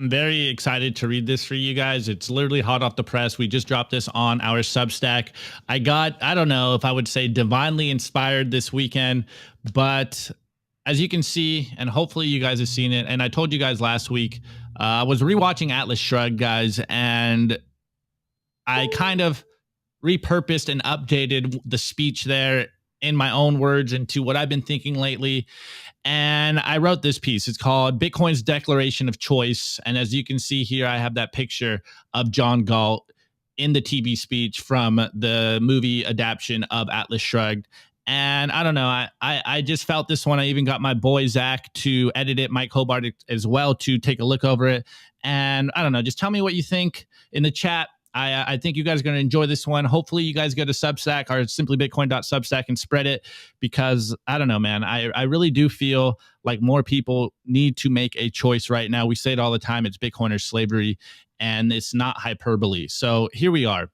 I'm very excited to read this for you guys. It's literally hot off the press. We just dropped this on our Substack. I don't know if I would say divinely inspired this weekend, but as you can see, and hopefully you guys have seen it, and I told you guys last week, I was rewatching Atlas Shrugged, guys, and I kind of repurposed and updated the speech there in my own words into what I've been thinking lately. And I wrote this piece. It's called Bitcoin's Declaration of Choice. And as you can see here, I have that picture of John Galt in the TV speech from the movie adaptation of Atlas Shrugged. And I don't know, I just felt this one. I even got my boy Zach to edit it, Mike Hobart as well, to take a look over it. And I don't know, just tell me what you think in the chat. I think you guys are going to enjoy this one. Hopefully you guys go to Substack or simplybitcoin.substack and spread it, because I don't know, man, I really do feel like more people need to make a choice right now. We say it all the time. It's Bitcoin or slavery, and it's not hyperbole. So here we are.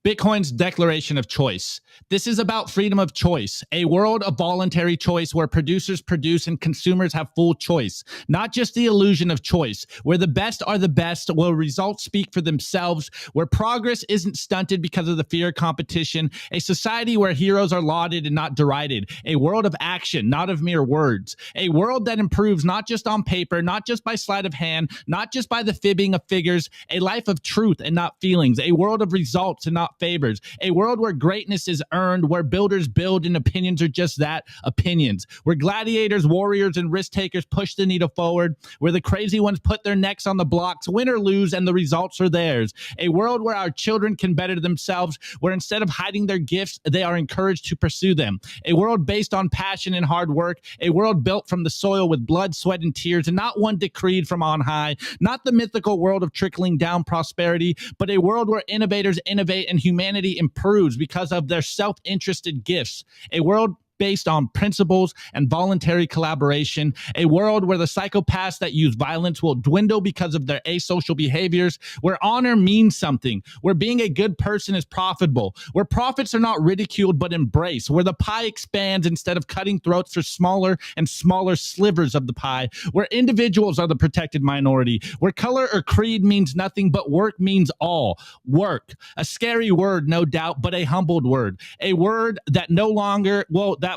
Bitcoin's Declaration of Choice. This is about freedom of choice, a world of voluntary choice where producers produce and consumers have full choice, not just the illusion of choice, where the best are the best, where results speak for themselves, where progress isn't stunted because of the fear of competition, a society where heroes are lauded and not derided, a world of action, not of mere words, a world that improves not just on paper, not just by sleight of hand, not just by the fibbing of figures, a life of truth and not feelings, a world of results and not favors, a world where greatness is earned, where builders build and opinions are just that, opinions, where gladiators, warriors, and risk takers push the needle forward, where the crazy ones put their necks on the blocks, win or lose, and the results are theirs, a world where our children can better themselves, where instead of hiding their gifts, they are encouraged to pursue them, a world based on passion and hard work, a world built from the soil with blood, sweat, and tears, and not one decreed from on high, not the mythical world of trickling down prosperity, but a world where innovators innovate and humanity improves because of their self-interested gifts, a world based on principles and voluntary collaboration, a world where the psychopaths that use violence will dwindle because of their asocial behaviors, where honor means something, where being a good person is profitable, where profits are not ridiculed but embraced, where the pie expands instead of cutting throats for smaller and smaller slivers of the pie, where individuals are the protected minority, where color or creed means nothing but work means all. Work, a scary word, no doubt, but a humbled word, a word that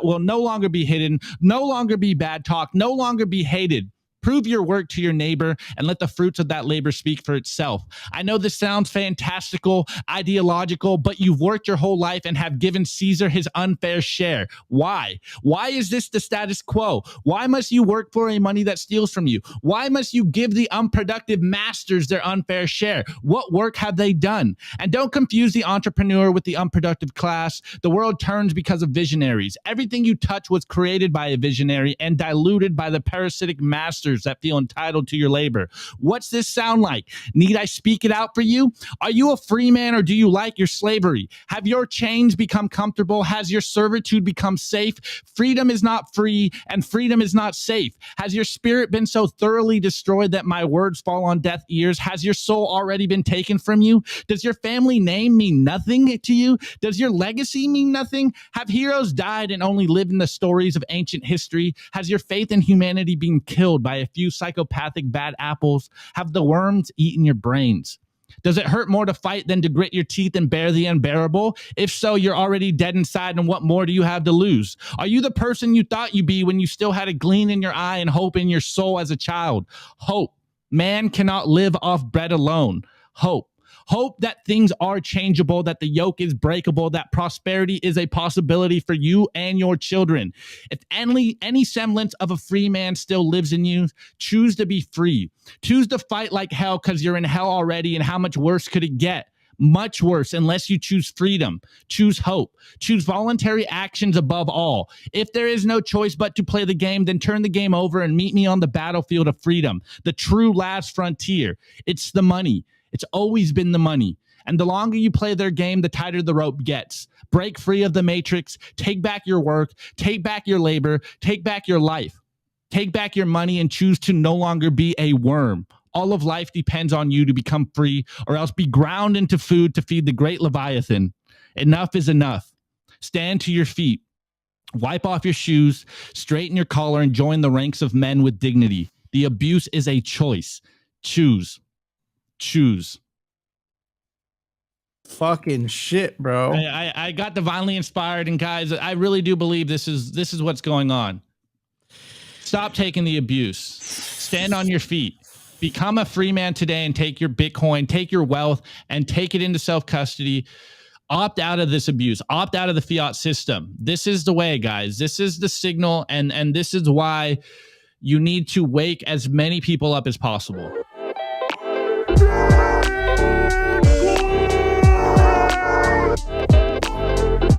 will no longer be hidden, no longer be bad talk, no longer be hated. Prove your work to your neighbor and let the fruits of that labor speak for itself. I know this sounds fantastical, ideological, but you've worked your whole life and have given Caesar his unfair share. Why? Why is this the status quo? Why must you work for a money that steals from you? Why must you give the unproductive masters their unfair share? What work have they done? And don't confuse the entrepreneur with the unproductive class. The world turns because of visionaries. Everything you touch was created by a visionary and diluted by the parasitic masters that feel entitled to your labor. What's this sound like? Need I speak it out for you? Are you a free man, or do you like your slavery? Have your chains become comfortable? Has your servitude become safe? Freedom is not free, and freedom is not safe. Has your spirit been so thoroughly destroyed that my words fall on deaf ears? Has your soul already been taken from you? Does your family name mean nothing to you? Does your legacy mean nothing? Have heroes died and only live in the stories of ancient history? Has your faith in humanity been killed by a few psychopathic bad apples? Have the worms eaten your brains? Does it hurt more to fight than to grit your teeth and bear the unbearable? If so, you're already dead inside, and what more do you have to lose? Are you the person you thought you'd be when you still had a gleam in your eye and hope in your soul as a child? Hope. Man cannot live off bread alone. Hope. Hope that things are changeable, that the yoke is breakable, that prosperity is a possibility for you and your children. If any semblance of a free man still lives in you, choose to be free. Choose to fight like hell because you're in hell already, and how much worse could it get? Much worse unless you choose freedom. Choose hope. Choose voluntary actions above all. If there is no choice but to play the game, then turn the game over and meet me on the battlefield of freedom, the true last frontier. It's the money. It's always been the money. And the longer you play their game, the tighter the rope gets. Break free of the matrix. Take back your work. Take back your labor. Take back your life. Take back your money and choose to no longer be a worm. All of life depends on you to become free, or else be ground into food to feed the great Leviathan. Enough is enough. Stand to your feet. Wipe off your shoes. Straighten your collar and join the ranks of men with dignity. The abuse is a choice. choose. Fucking shit, bro. I got divinely inspired, and guys, I really do believe this is what's going on. Stop taking the abuse. Stand on your feet. Become a free man today and take your Bitcoin, take your wealth, and take it into self-custody. Opt out of this abuse. Opt out of the fiat system. This is the way, guys. This is the signal, and this is why you need to wake as many people up as possible.